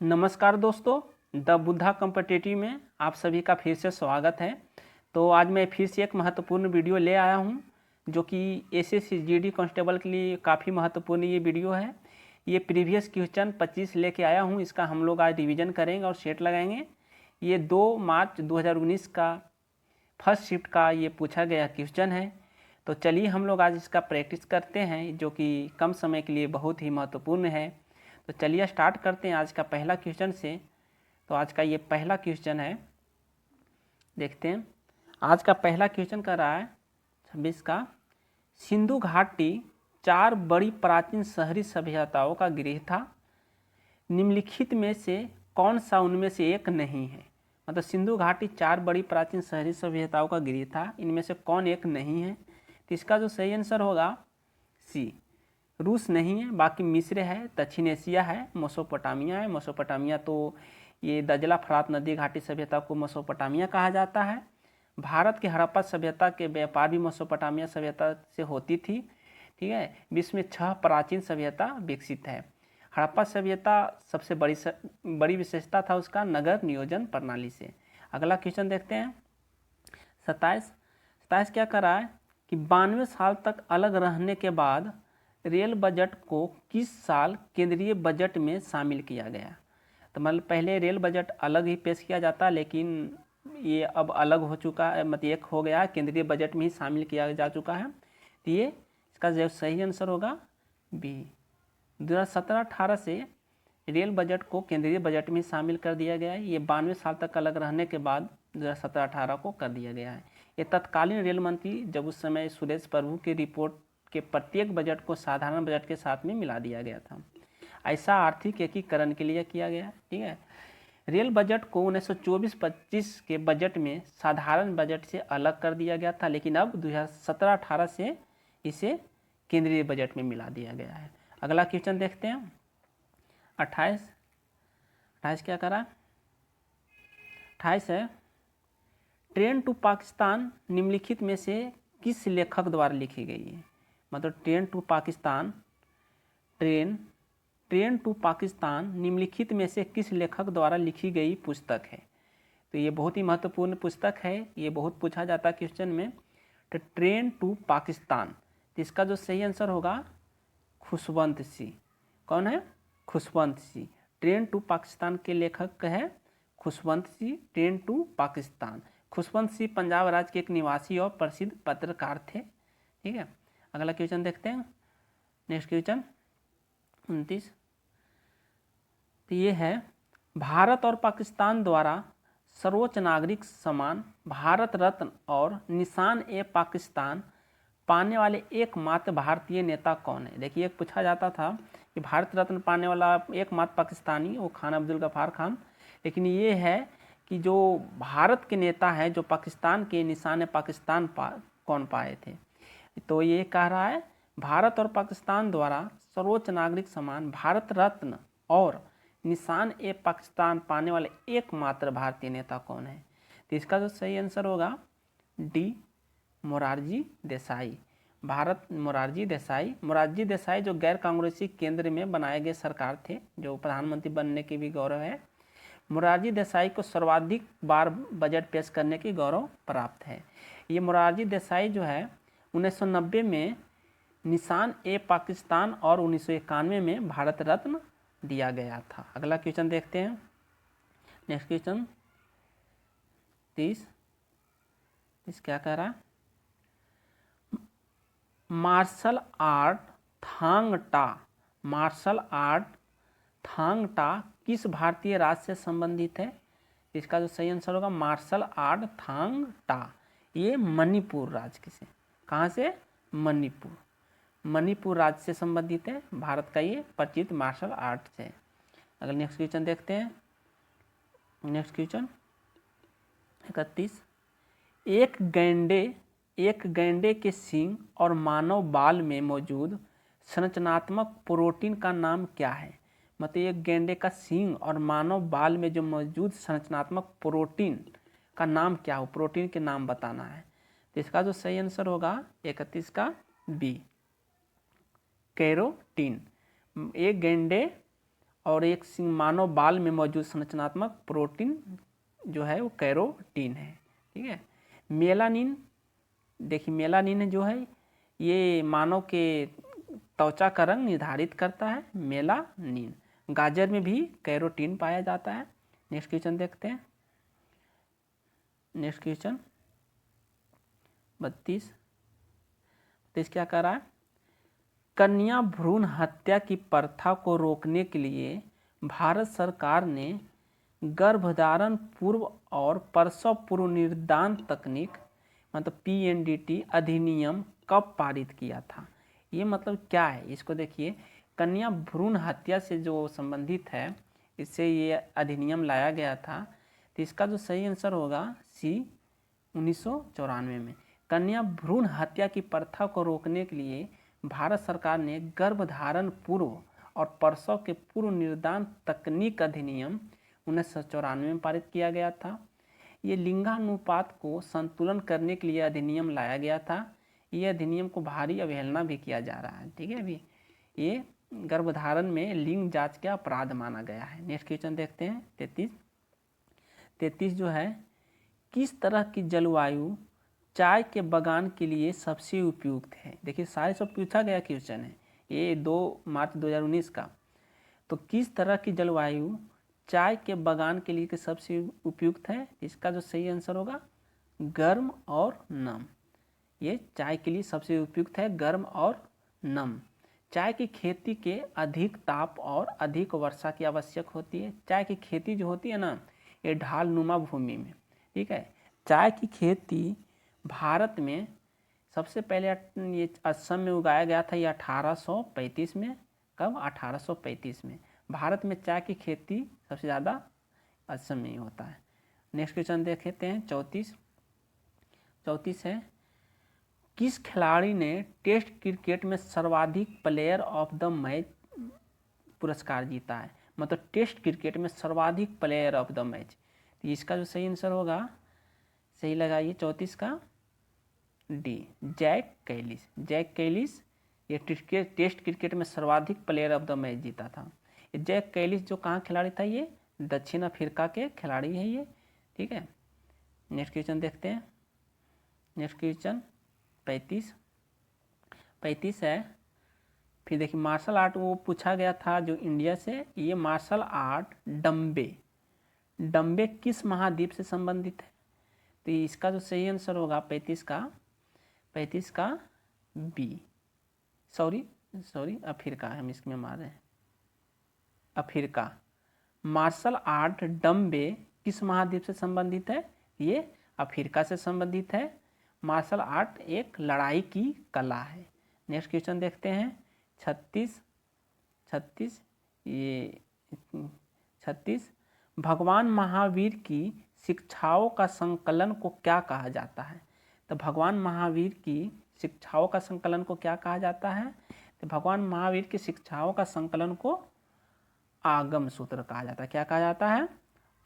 नमस्कार दोस्तों, the Buddha competitive में आप सभी का फिर से स्वागत है। तो आज मैं फिर से एक महत्वपूर्ण वीडियो ले आया हूं, जो कि एसएससी जीडी कांस्टेबल के लिए काफ़ी महत्वपूर्ण ये वीडियो है। ये प्रीवियस क्वेश्चन 25 लेके आया हूं, इसका हम लोग आज रिवीजन करेंगे और सेट लगाएंगे। ये 2 मार्च 2019 का फर्स्ट शिफ्ट का ये पूछा गया क्वेश्चन है। तो चलिए हम लोग आज इसका प्रैक्टिस करते हैं, जो कि कम समय के लिए बहुत ही महत्वपूर्ण है। तो चलिए स्टार्ट करते हैं आज का पहला क्वेश्चन से। तो आज का ये पहला क्वेश्चन है, देखते हैं। आज का पहला क्वेश्चन कर रहा है 26 का, सिंधु घाटी 4 बड़ी प्राचीन शहरी सभ्यताओं का गृह था। निम्नलिखित में से कौन सा उनमें से एक नहीं है। मतलब सिंधु घाटी 4 बड़ी प्राचीन शहरी सभ्यताओं का गृह था, इनमें से कौन एक नहीं है। तो इसका जो सही आंसर होगा सी, रूस नहीं है, बाकी मिस्र है, दक्षिण एशिया है, मेसोपोटामिया है। मेसोपोटामिया तो ये दजला फरात नदी घाटी सभ्यता को मेसोपोटामिया कहा जाता है। भारत के हड़प्पा सभ्यता के व्यापार भी मेसोपोटामिया सभ्यता से होती थी। ठीक है, विश्व में 6 प्राचीन सभ्यता विकसित है। हड़प्पा सभ्यता सबसे बड़ी विशेषता था उसका नगर नियोजन प्रणाली से। अगला क्वेश्चन देखते हैं 27 क्या कर रहा है कि 92 साल तक अलग रहने के बाद रेल बजट को किस साल केंद्रीय बजट में शामिल किया गया। तो मतलब पहले रेल बजट अलग ही पेश किया जाता, लेकिन ये अब अलग हो चुका है, मतलब एक हो गया, केंद्रीय बजट में ही शामिल किया जा चुका है। तो ये इसका जो सही आंसर होगा बी, 2017-18 से रेल बजट को केंद्रीय बजट में शामिल कर दिया गया है। ये 92 साल तक अलग रहने के बाद 2017-18 को कर दिया गया है। ये तत्कालीन रेल मंत्री जब उस समय सुरेश प्रभु की रिपोर्ट के प्रत्येक बजट को साधारण बजट के साथ में मिला दिया गया था। ऐसा आर्थिक एकीकरण के लिए किया गया। ठीक है, रेल बजट को 1924-25 के बजट में साधारण बजट से अलग कर दिया गया था, लेकिन अब 2017-18 से इसे केंद्रीय बजट में मिला दिया गया है। अगला क्वेश्चन देखते हैं 28 क्या करा। 28 है, ट्रेन टू पाकिस्तान निम्नलिखित में से किस लेखक द्वारा लिखी गई है। मतलब ट्रेन टू पाकिस्तान निम्नलिखित में से किस लेखक द्वारा लिखी गई पुस्तक है। तो ये बहुत ही महत्वपूर्ण पुस्तक है, ये बहुत पूछा जाता है क्वेश्चन में। तो ट्रेन टू पाकिस्तान, तो इसका जो सही आंसर होगा खुशवंत सी। कौन है? खुशवंत सी। ट्रेन टू पाकिस्तान के लेखक है खुशवंत सी। ट्रेन टू पाकिस्तान, खुशवंत सिंह पंजाब राज्य के एक निवासी और प्रसिद्ध पत्रकार थे। ठीक है, अगला क्वेश्चन देखते हैं। नेक्स्ट क्वेश्चन 29, तो ये है, भारत और पाकिस्तान द्वारा सर्वोच्च नागरिक सम्मान भारत रत्न और निशान ए पाकिस्तान पाने वाले एकमात्र भारतीय नेता कौन है। देखिए, एक पूछा जाता था कि भारत रत्न पाने वाला एकमात्र पाकिस्तानी, वो खान अब्दुल गफ्फार खान। लेकिन ये है कि जो भारत के नेता हैं, जो पाकिस्तान के निशान पाकिस्तान कौन पाए थे। तो ये कह रहा है, भारत और पाकिस्तान द्वारा सर्वोच्च नागरिक सम्मान भारत रत्न और निशान ए पाकिस्तान पाने वाले एकमात्र भारतीय नेता कौन है। तो इसका जो सही आंसर होगा डी, मोरारजी देसाई। मोरारजी देसाई जो गैर कांग्रेसी केंद्र में बनाए गए सरकार थे, जो प्रधानमंत्री बनने की भी गौरव है। मोरारजी देसाई को सर्वाधिक बार बजट पेश करने की गौरव प्राप्त है। ये मोरारजी देसाई जो है 1990 में निशान ए पाकिस्तान और 1991 में भारत रत्न दिया गया था। अगला क्वेश्चन देखते हैं। नेक्स्ट क्वेश्चन 30 क्या कह रहा है, मार्शल आर्ट थांग टा किस भारतीय राज्य से संबंधित है। इसका जो सही आंसर होगा मार्शल आर्ट थांग टा, ये मणिपुर राज्य से, कहाँ से, मणिपुर राज्य से संबंधित है। भारत का ये प्रचलित मार्शल आर्ट से। अगर नेक्स्ट क्वेश्चन देखते हैं। नेक्स्ट क्वेश्चन 31, एक गैंडे के सींग और मानव बाल में मौजूद संरचनात्मक प्रोटीन का नाम क्या है। मतलब एक गैंडे का सींग और मानव बाल में जो मौजूद संरचनात्मक प्रोटीन का नाम क्या हो, प्रोटीन के नाम बताना है। तो इसका जो सही आंसर होगा 31 का बी, कैरोटीन। एक गैंडे और एक मानव बाल में मौजूद संरचनात्मक प्रोटीन जो है वो कैरोटीन है। ठीक है। मेलानिन, देखिए मेलानिन जो है ये मानव के त्वचा का रंग निर्धारित करता है, मेलानिन। गाजर में भी कैरोटीन पाया जाता है। नेक्स्ट क्वेश्चन देखते हैं। नेक्स्ट क्वेश्चन 32 क्या कह रहा है? कन्या भ्रूण हत्या की प्रथा को रोकने के लिए भारत सरकार ने गर्भधारण पूर्व और प्रसव पूर्व निदान तकनीक मतलब PNDT अधिनियम कब पारित किया था? ये मतलब क्या है? इसको देखिए, कन्या भ्रूण हत्या से जो संबंधित है, इससे ये अधिनियम लाया गया था। तो इसका जो सही आंसर होगा C 1994 में। कन्या भ्रूण हत्या की प्रथा को रोकने के लिए भारत सरकार ने गर्भधारण पूर्व और प्रसव के पूर्व निदान तकनीक अधिनियम 1994 में पारित किया गया था। ये लिंगानुपात को संतुलन करने के लिए अधिनियम लाया गया था। ये अधिनियम को भारी अवहेलना भी किया जा रहा है। ठीक है, अभी ये गर्भधारण में लिंग जांच का अपराध माना गया है। नेक्स्ट क्वेश्चन देखते हैं 33 जो है, किस तरह की जलवायु चाय के बागान के लिए सबसे उपयुक्त है? देखिए सारे सब पूछा गया क्वेश्चन है, ये 2 मार्च 2019 का। तो किस तरह की जलवायु चाय के बागान के लिए सबसे उपयुक्त है? इसका जो सही आंसर होगा गर्म और नम। ये चाय के लिए सबसे उपयुक्त है, गर्म और नम। चाय की खेती के अधिक ताप और अधिक वर्षा की आवश्यक होती है। चाय की खेती जो होती है ना, ये ढाल नुमा भूमि में। ठीक है। चाय की खेती भारत में सबसे पहले ये असम में उगाया गया था, ये 1835 में। कब? 1835 में। भारत में चाय की खेती सबसे ज़्यादा असम में ही होता है। नेक्स्ट क्वेश्चन देखते हैं 34 है, किस खिलाड़ी ने टेस्ट क्रिकेट में सर्वाधिक प्लेयर ऑफ द मैच पुरस्कार जीता है? मतलब टेस्ट क्रिकेट में सर्वाधिक प्लेयर ऑफ द मैच। तो इसका जो सही आंसर होगा, सही लगाइए 34 का D, Jack Kallis. Jack Kallis ये टेस्ट क्रिकेट में सर्वाधिक प्लेयर ऑफ द मैच जीता था। ये जैक कैलिस जो कहाँ खिलाड़ी था? ये दक्षिण अफ्रीका के खिलाड़ी है ये। ठीक है। नेक्स्ट क्वेश्चन देखते हैं। नेक्स्ट क्वेश्चन 35 है। फिर देखिए मार्शल आर्ट वो पूछा गया था जो इंडिया से। ये मार्शल आर्ट डम्बे किस महाद्वीप से संबंधित है? तो इसका जो सही आंसर होगा 35 का B। सॉरी अफ्रीका, हम इसमें मार रहे हैं अफ्रीका। मार्शल आर्ट डम्बे किस महाद्वीप से संबंधित है? ये अफ्रीका से संबंधित है। मार्शल आर्ट एक लड़ाई की कला है। नेक्स्ट क्वेश्चन देखते हैं 36 भगवान महावीर की शिक्षाओं का संकलन को क्या कहा जाता है? तो भगवान महावीर की शिक्षाओं का संकलन को क्या कहा जाता है? तो भगवान महावीर की शिक्षाओं का संकलन को आगम सूत्र कहा जाता है। क्या कहा जाता है?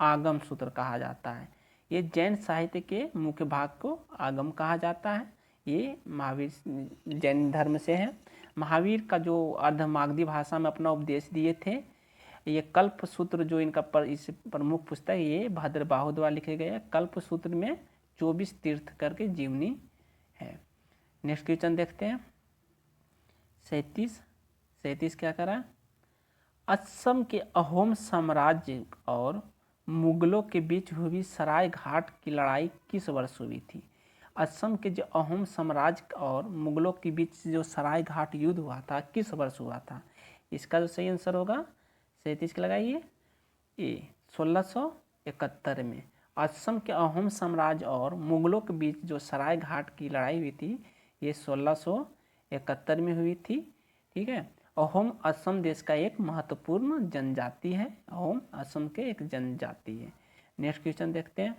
आगम सूत्र कहा जाता है। ये जैन साहित्य के मुख्य भाग को आगम कहा जाता है। ये महावीर जैन धर्म से है। महावीर का जो अर्धमागधी भाषा में अपना उपदेश दिए थे, ये कल्प सूत्र जो इनका इस प्रमुख पुस्तक, ये भद्रबाहु द्वारा लिखे गए। कल्प सूत्र में 24 तीर्थ करके जीवनी है। नेक्स्ट क्वेश्चन देखते हैं 37 क्या करा? असम के अहोम साम्राज्य और मुगलों के बीच हुई सराय घाट की लड़ाई किस वर्ष हुई थी? असम के जो अहोम साम्राज्य और मुगलों के बीच जो सराय घाट युद्ध हुआ था, किस वर्ष हुआ था? इसका जो सही आंसर होगा 37 का लगाइए ए 1671 में। असम के अहोम साम्राज्य और मुगलों के बीच जो सराय घाट की लड़ाई हुई थी, ये 1671 में हुई थी। ठीक है। अहोम असम देश का एक महत्वपूर्ण जनजाति है। अहोम असम के एक जनजाति है। नेक्स्ट क्वेश्चन देखते हैं।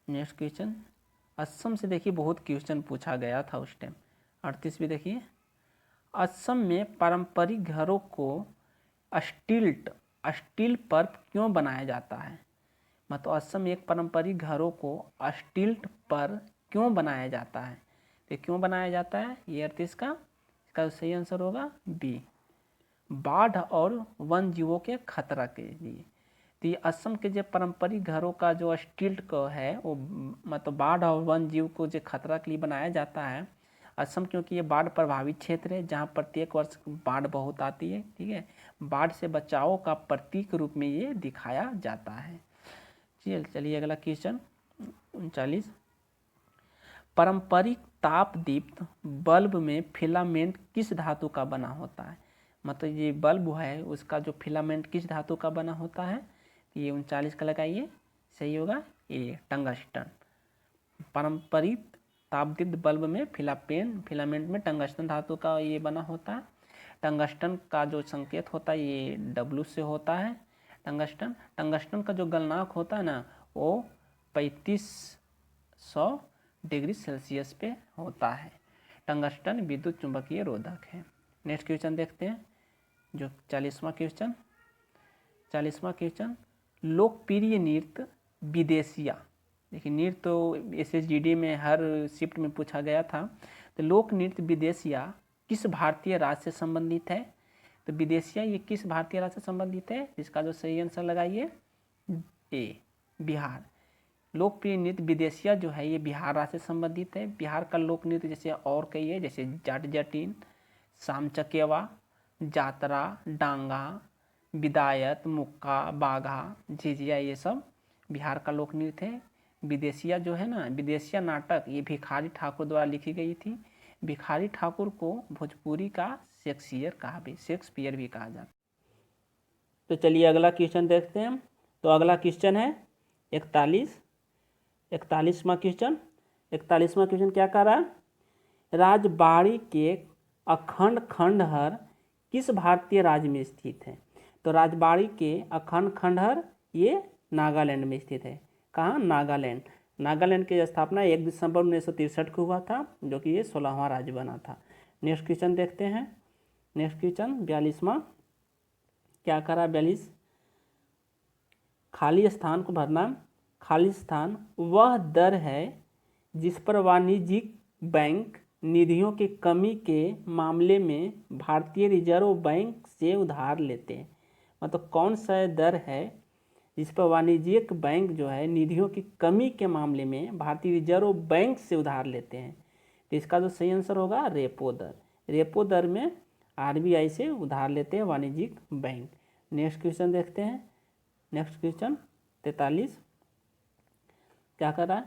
नेक्स्ट क्वेश्चन असम से देखिए बहुत क्वेश्चन पूछा गया था उस टाइम। 38 भी देखिए, असम में पारंपरिक घरों को स्टील पर क्यों बनाया जाता है? मतलब असम में एक पारंपरिक घरों को स्टील पर क्यों बनाया जाता है? तो क्यों बनाया जाता है? ये 38 का इसका सही आंसर होगा बी, बाढ़ और वन जीवों के खतरा के लिए। तो ये असम के जो पारंपरिक घरों का जो स्टील्ट को है वो मतलब बाढ़ और वन जीव को जो खतरा के लिए बनाया जाता है। असम क्योंकि ये बाढ़ प्रभावित क्षेत्र है जहाँ प्रत्येक वर्ष बाढ़ बहुत आती है, ठीक है। बाढ़ से बचाव का प्रतीक रूप में ये दिखाया जाता है। चलिए अगला क्वेश्चन 39, पारंपरिक तापदीप्त बल्ब में फिलामेंट किस धातु का बना होता है? मतलब ये बल्ब है उसका जो फिलामेंट किस धातु का बना होता है? ये 39 का लगाइए, सही होगा ये टंगस्टन। पारंपरिक तापदीप्त बल्ब में फिलामेंट में टंगस्टन धातु का ये बना होता है। टंगस्टन का जो संकेत होता है ये W से होता है। टंगस्टन का जो गलनांक होता है ना वो 3500 डिग्री सेल्सियस पे होता है। टंगस्टन विद्युत चुंबकीय रोधक है। नेक्स्ट क्वेश्चन देखते हैं जो 40वां क्वेश्चन, लोकप्रिय नृत्य विदेशिया। देखिए नृत्य तो SSGD में हर शिफ्ट में पूछा गया था। तो लोक नृत्य विदेशिया किस भारतीय राज्य से संबंधित है? तो विदेशिया ये किस भारतीय राज्य से संबंधित है? इसका जो सही आंसर लगाइए ए, बिहार। लोकप्रिय नृत्य विदेशिया जो है ये बिहार राज्य से संबंधित है। बिहार का लोक नृत्य जैसे और कई है, जैसे जाट जटिन, शाम चकेवा, जातरा, डांगा, विदायत, मुक्का, बाघा, झिझिया, ये सब बिहार का लोक नृत्य है। विदेशिया जो है ना, विदेशिया नाटक ये भिखारी ठाकुर द्वारा लिखी गई थी। भिखारी ठाकुर को भोजपुरी का शेक्सपियर भी कहा जाता है। तो चलिए अगला क्वेश्चन देखते हैं। तो अगला क्वेश्चन है 41वां क्वेश्चन क्या कह रहा है? राजबाड़ी के अखंड खंडहर किस भारतीय राज्य में स्थित है? तो राजबाड़ी के अखंड खंडहर ये नागालैंड में स्थित है। कहाँ? नागालैंड की स्थापना 1 दिसंबर 1963 को हुआ था, जो कि ये 16वां राज्य बना था। नेक्स्ट क्वेश्चन देखते हैं। नेक्स्ट क्वेश्चन 42वां क्या करा? 42, खाली स्थान को भरना। खाली स्थान वह दर है जिस पर वाणिज्यिक बैंक निधियों की कमी के मामले में भारतीय रिजर्व बैंक से उधार लेते हैं। मतलब कौन सा दर है जिस पर वाणिज्यिक बैंक जो है निधियों की कमी के मामले में भारतीय रिजर्व बैंक से उधार लेते हैं? तो इसका जो सही आंसर होगा रेपो दर। रेपो दर में RBI से उधार लेते हैं वाणिज्यिक बैंक। नेक्स्ट क्वेश्चन देखते हैं। नेक्स्ट क्वेश्चन 43 क्या कर रहा है?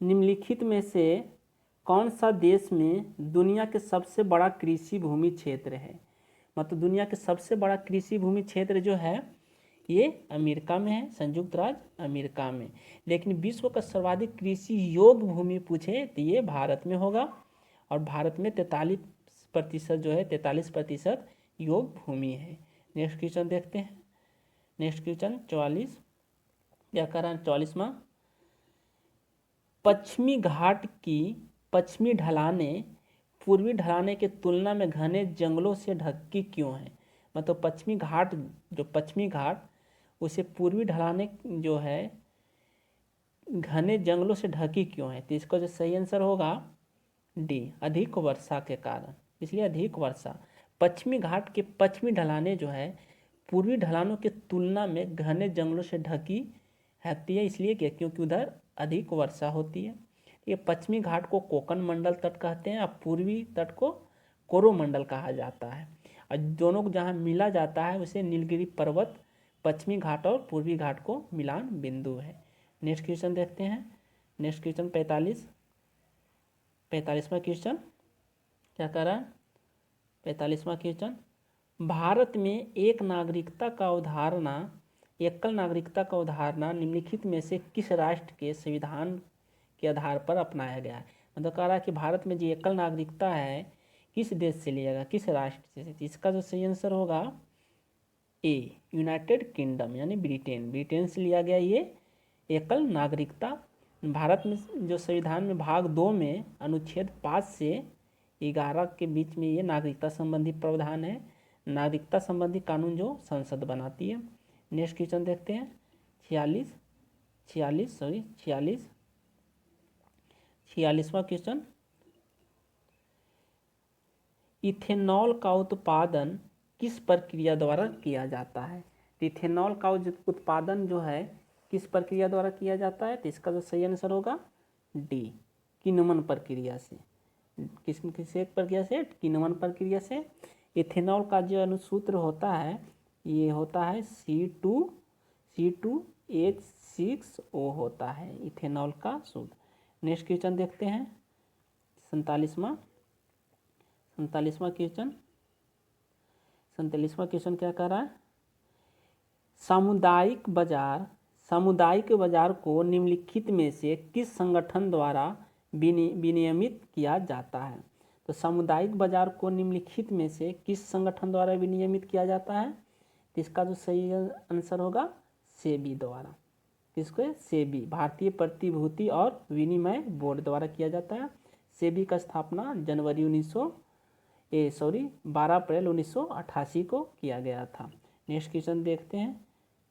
निम्नलिखित में से कौन सा देश में दुनिया के सबसे बड़ा कृषि भूमि क्षेत्र है? मतलब दुनिया के सबसे बड़ा कृषि भूमि क्षेत्र जो है ये अमेरिका में है, संयुक्त राज्य अमेरिका में। लेकिन विश्व का सर्वाधिक कृषि योग्य भूमि पूछे तो ये भारत में होगा। और भारत में 43% जो है 43% योग्य भूमि है। नेक्स्ट क्वेश्चन देखते हैं। नेक्स्ट क्वेश्चन 44 क्या कर रहा है? 44वां, पश्चिमी घाट की पश्चिमी ढलानें पूर्वी ढलाने की तुलना में घने जंगलों से ढकी क्यों है? मतलब पश्चिमी घाट उसे पूर्वी ढलाने जो है घने जंगलों से ढकी क्यों है? तो इसका जो सही आंसर होगा डी, अधिक वर्षा के कारण। इसलिए अधिक वर्षा। पश्चिमी घाट के पश्चिमी ढलानें जो है पूर्वी ढलानों की तुलना में घने जंगलों से ढकी रहती है, इसलिए क्योंकि उधर अधिक वर्षा होती है। ये पश्चिमी घाट को कोकण मंडल तट कहते हैं और पूर्वी तट को कोरोमंडल कहा जाता है। और दोनों को जहाँ मिला जाता है उसे नीलगिरी पर्वत पश्चिमी घाट और पूर्वी घाट को मिलान बिंदु है। नेक्स्ट क्वेश्चन देखते हैं। नेक्स्ट क्वेश्चन 45वां क्वेश्चन क्या कर रहा है? 45वां क्वेश्चन, भारत में एकल नागरिकता का अवधारणा निम्नलिखित में से किस राष्ट्र के संविधान के आधार पर अपनाया गया है? मतलब कह रहा है कि भारत में जो एकल नागरिकता है किस देश से लिया गया, किस राष्ट्र से? इसका जो सही आंसर होगा ए, यूनाइटेड किंगडम यानी ब्रिटेन से लिया गया ये एकल नागरिकता। भारत में जो संविधान में भाग 2 में अनुच्छेद 5 से 11 के बीच में ये नागरिकता संबंधी प्रावधान है। नागरिकता संबंधी कानून जो संसद बनाती है। नेक्स्ट क्वेश्चन देखते हैं। 46वां क्वेश्चन, इथेनॉल का उत्पादन किस प्रक्रिया द्वारा किया जाता है? तो इथेनॉल का उत्पादन जो है किस प्रक्रिया द्वारा किया जाता है? तो इसका जो सही आंसर होगा डी, किन्वन प्रक्रिया से। किस प्रक्रिया से? किन्वन प्रक्रिया से। इथेनॉल का जो अनुसूत्र होता है ये होता है C2H6O होता है इथेनॉल का सूत्र। नेक्स्ट क्वेश्चन देखते हैं 47वां क्वेश्चन क्या कर रहा है? सामुदायिक बाजार को निम्नलिखित में से किस संगठन द्वारा विनियमित किया जाता है? तो सामुदायिक बाजार को निम्नलिखित में से किस संगठन द्वारा विनियमित किया जाता है? तो इसका जो सही आंसर होगा सेबी द्वारा। किसको? सेबी, भारतीय प्रतिभूति और विनिमय बोर्ड द्वारा किया जाता है। सेबी का स्थापना 12 अप्रैल 1988 को किया गया था। नेक्स्ट क्वेश्चन देखते हैं।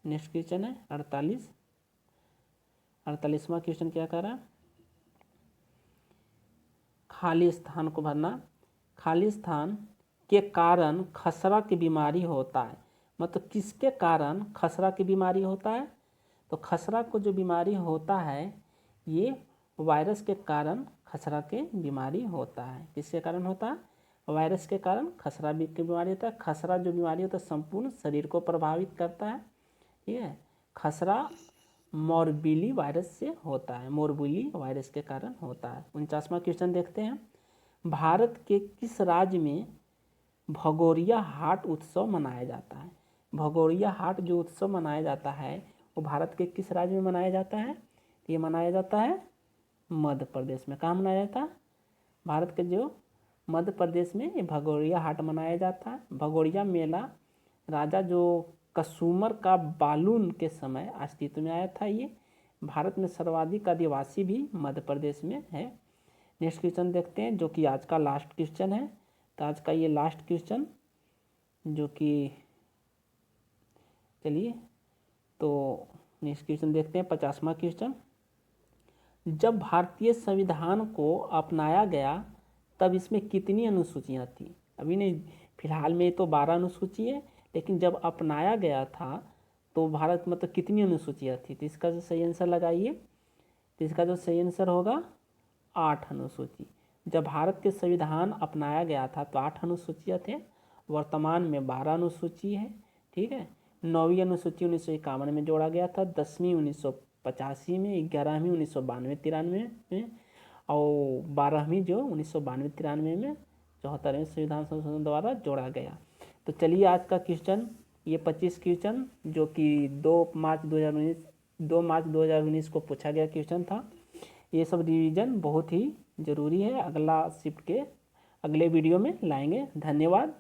नेक्स्ट क्वेश्चन है 48वां क्वेश्चन क्या कर रहा है? खाली स्थान को भरना। खाली स्थान के कारण खसरा की बीमारी होता है, मतलब किसके कारण खसरा की बीमारी होता है? तो खसरा को जो बीमारी होता है ये वायरस के कारण खसरा के बीमारी होता है। किसके कारण होता है? वायरस के कारण खसरा की बीमारी होता है। खसरा जो बीमारी होता है संपूर्ण शरीर को प्रभावित करता है। ठीक है, खसरा मोरबीली वायरस से होता है, मोरबीली वायरस के कारण होता है। 49वां क्वेश्चन देखते हैं। भारत के किस राज्य में भगोरिया हाट उत्सव मनाया जाता है? भगोरिया हाट जो उत्सव मनाया जाता है वो भारत के किस राज्य में मनाया जाता है? ये मनाया जाता है मध्य प्रदेश में। कहाँ मनाया जाता है? भारत के जो मध्य प्रदेश में ये भगोरिया हाट मनाया जाता है। भगोरिया मेला राजा जो कसुमर का बालून के समय अस्तित्व में आया था। ये भारत में सर्वाधिक आदिवासी भी मध्य प्रदेश में है। नेक्स्ट क्वेश्चन देखते हैं जो कि आज का लास्ट क्वेश्चन है। तो आज का ये लास्ट क्वेश्चन जो कि चलिए तो नेक्स्ट क्वेश्चन देखते हैं 50वां क्वेश्चन। जब भारतीय संविधान को अपनाया गया तब इसमें कितनी अनुसूचियाँ थी? अभी नहीं, फिलहाल में तो 12 अनुसूची है, लेकिन जब अपनाया गया था तो भारत मतलब कितनी अनुसूचियाँ थी? तो इसका जो सही आंसर लगाइए। तो इसका जो सही आंसर होगा 8 अनुसूची। जब भारत के संविधान अपनाया गया था तो 8 अनुसूचियाँ थे। वर्तमान में 12 अनुसूची है। ठीक है, 9वीं अनुसूची 1951 में जोड़ा गया था, 10वीं 1985 में, 11वीं 1992-93 में और 12वीं जो 1992-93 में 74वें संविधान संशोधन द्वारा जोड़ा गया। तो चलिए आज का क्वेश्चन ये 25 क्वेश्चन जो कि 2 मार्च 2019 को पूछा गया क्वेश्चन था। ये सब रिवीजन बहुत ही ज़रूरी है। अगला शिफ्ट के अगले वीडियो में लाएंगे। धन्यवाद।